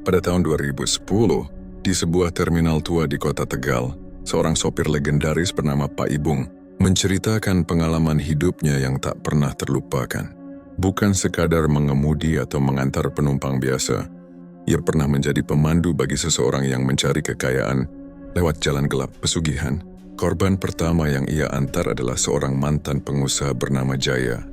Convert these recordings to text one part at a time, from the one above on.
Pada tahun 2010, di sebuah terminal tua di kota Tegal, seorang sopir legendaris bernama Pak Ibung menceritakan pengalaman hidupnya yang tak pernah terlupakan. Bukan sekadar mengemudi atau mengantar penumpang biasa, ia pernah menjadi pemandu bagi seseorang yang mencari kekayaan lewat jalan gelap pesugihan. Korban pertama yang ia antar adalah seorang mantan pengusaha bernama Jaya.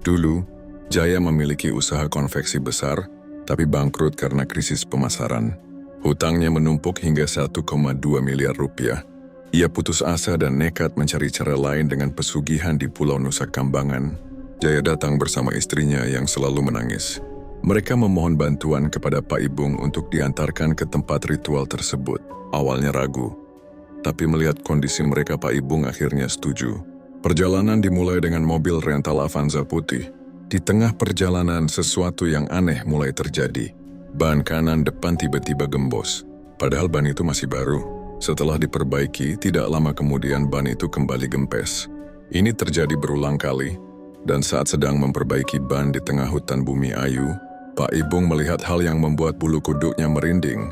Dulu, Jaya memiliki usaha konveksi besar, tapi bangkrut karena krisis pemasaran. Hutangnya menumpuk hingga 1,2 miliar rupiah. Ia putus asa dan nekat mencari cara lain dengan pesugihan di Pulau Nusa Kambangan. Jaya datang bersama istrinya yang selalu menangis. Mereka memohon bantuan kepada Pak Ibung untuk diantarkan ke tempat ritual tersebut. Awalnya ragu, tapi melihat kondisi mereka Pak Ibung akhirnya setuju. Perjalanan dimulai dengan mobil rental Avanza putih. Di tengah perjalanan, sesuatu yang aneh mulai terjadi. Ban kanan depan tiba-tiba gembos, padahal ban itu masih baru. Setelah diperbaiki, tidak lama kemudian ban itu kembali gempes. Ini terjadi berulang kali, dan saat sedang memperbaiki ban di tengah hutan Bumi Ayu, Pak Ibung melihat hal yang membuat bulu kuduknya merinding.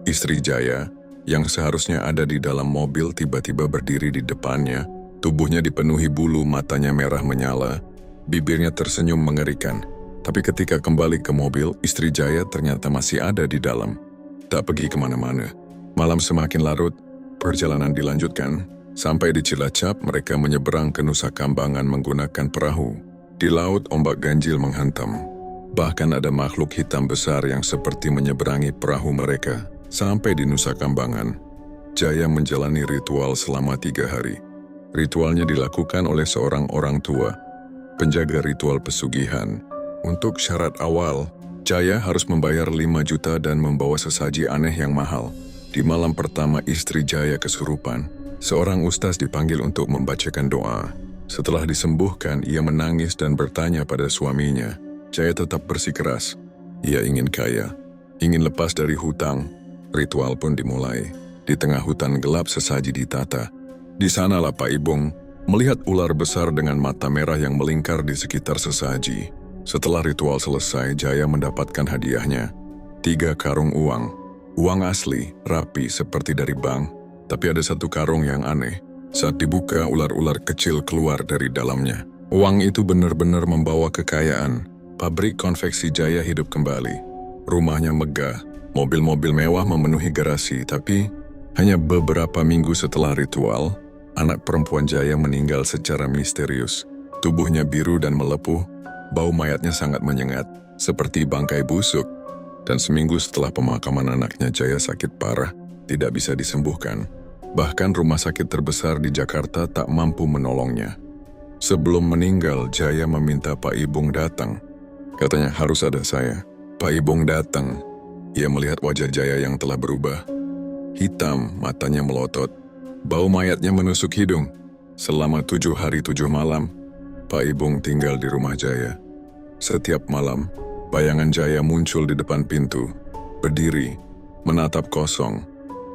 Istri Jaya, yang seharusnya ada di dalam mobil, tiba-tiba berdiri di depannya. Tubuhnya dipenuhi bulu, matanya merah menyala. Bibirnya tersenyum mengerikan, tapi ketika kembali ke mobil, istri Jaya ternyata masih ada di dalam. Tak pergi kemana-mana. Malam semakin larut, perjalanan dilanjutkan. Sampai di Cilacap, mereka menyeberang ke Nusa Kambangan menggunakan perahu. Di laut, ombak ganjil menghantam. Bahkan ada makhluk hitam besar yang seperti menyeberangi perahu mereka. Sampai di Nusa Kambangan, Jaya menjalani ritual selama 3 hari. Ritualnya dilakukan oleh seorang orang tua, penjaga ritual pesugihan. Untuk syarat awal, Jaya harus membayar 5 juta dan membawa sesaji aneh yang mahal. Di malam pertama istri Jaya kesurupan, seorang ustaz dipanggil untuk membacakan doa. Setelah disembuhkan, ia menangis dan bertanya pada suaminya. Jaya tetap bersikeras. Ia ingin kaya, ingin lepas dari hutang. Ritual pun dimulai. Di tengah hutan gelap sesaji ditata. Di sanalah Pak Ibung melihat ular besar dengan mata merah yang melingkar di sekitar sesaji. Setelah ritual selesai, Jaya mendapatkan hadiahnya. 3 karung uang. Uang asli, rapi seperti dari bank. Tapi ada satu karung yang aneh. Saat dibuka, ular-ular kecil keluar dari dalamnya. Uang itu benar-benar membawa kekayaan. Pabrik konveksi Jaya hidup kembali. Rumahnya megah. Mobil-mobil mewah memenuhi garasi, tapi hanya beberapa minggu setelah ritual, anak perempuan Jaya meninggal secara misterius. Tubuhnya biru dan melepuh, bau mayatnya sangat menyengat, seperti bangkai busuk. Dan seminggu setelah pemakaman anaknya, Jaya sakit parah, tidak bisa disembuhkan. Bahkan rumah sakit terbesar di Jakarta tak mampu menolongnya. Sebelum meninggal, Jaya meminta Pak Ibung datang. Katanya harus ada saya. Pak Ibung datang. Ia melihat wajah Jaya yang telah berubah. Hitam, matanya melotot. Bau mayatnya menusuk hidung. Selama 7 hari 7 malam, Pak Ibung tinggal di rumah Jaya. Setiap malam, bayangan Jaya muncul di depan pintu, berdiri, menatap kosong.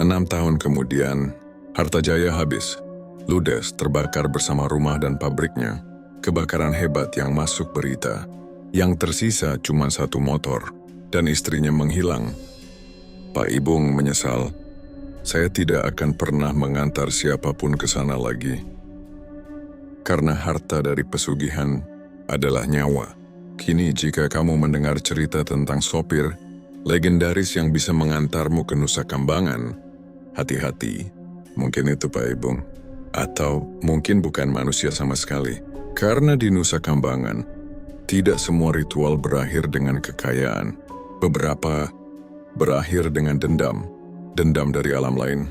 6 tahun kemudian, harta Jaya habis. Ludes, terbakar bersama rumah dan pabriknya. Kebakaran hebat yang masuk berita. Yang tersisa cuma 1 motor, dan istrinya menghilang. Pak Ibung menyesal. Saya tidak akan pernah mengantar siapapun ke sana lagi. Karena harta dari pesugihan adalah nyawa. Kini jika kamu mendengar cerita tentang sopir legendaris yang bisa mengantarmu ke Nusa Kambangan, hati-hati. Mungkin itu Pak Ibung. Atau mungkin bukan manusia sama sekali. Karena di Nusa Kambangan, tidak semua ritual berakhir dengan kekayaan. Beberapa berakhir dengan dendam. Dendam dari alam lain.